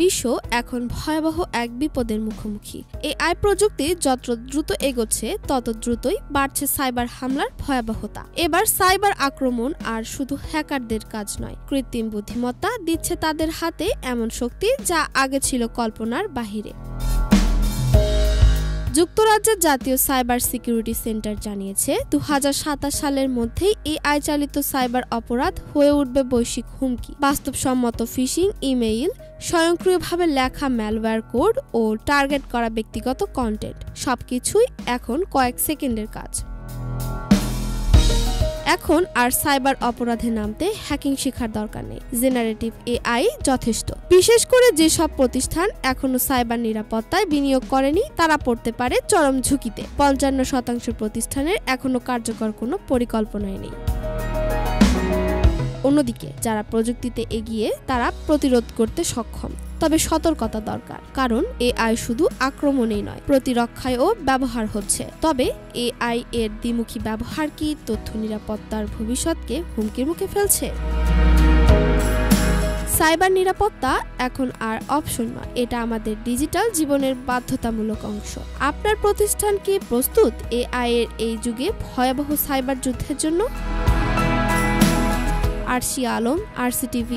বিশ্ব এখন ভয়াবহ এক বিপদের মুখোমুখি। এআই প্রযুক্তি যত দ্রুত এগোচ্ছে তত দ্রুতই বাড়ছে সাইবার হামলার ভয়াবহতা। এবার সাইবার আক্রমণ আর শুধু হ্যাকারদের কাজ নয়, কৃত্রিম বুদ্ধিমত্তা দিচ্ছে তাদের হাতে এমন শক্তি যা আগে ছিল কল্পনার বাহিরে। যুক্তরাজ্যের জাতীয় সাইবার সিকিউরিটি সেন্টার জানিয়েছে 2027 সালের মধ্যেই এআই চালিত সাইবার অপরাধ হয়ে উঠবে বৈশ্বিক হুমকি। বাস্তবসম্মত ফিশিং ইমেইল, স্বয়ংক্রিয়ভাবে লেখা ম্যালওয়্যার কোড ও টার্গেট করা ব্যক্তিগত কন্টেন্ট সবকিছুই এখন কয়েক সেকেন্ডের কাজ। এখন আর সাইবার অপরাধে নামতে হ্যাকিং শেখার দরকার নেই, জেনারেটিভ এআই যথেষ্ট। বিশেষ করে যেসব প্রতিষ্ঠান এখনো সাইবার নিরাপত্তায় বিনিয়োগ করেনি তারা পড়তে পারে চরম ঝুঁকিতে। 55% প্রতিষ্ঠানের এখনো কার্যকর কোনো পরিকল্পনাই নেই। অন্যদিকে যারা প্রযুক্তিতে এগিয়ে তারা প্রতিরোধ করতে সক্ষম, তবে সতর্কতা দরকার, কারণ এআই শুধু আক্রমণেই নয় প্রতিরক্ষায়ও ব্যবহার হচ্ছে। তবে এআই এর দ্বিমুখী ব্যবহার কি তথ্য নিরাপত্তার ভবিষ্যৎকে হুমকির মুখে ফেলছে? সাইবার নিরাপত্তা এখন আর অপশন নয়, এটা আমাদের ডিজিটাল জীবনের বাধ্যতামূলক অংশ। আপনার প্রতিষ্ঠান কি প্রস্তুত এআই এর এই যুগে ভয়াবহ সাইবার যুদ্ধের জন্য? আরশি আলম, RCTV।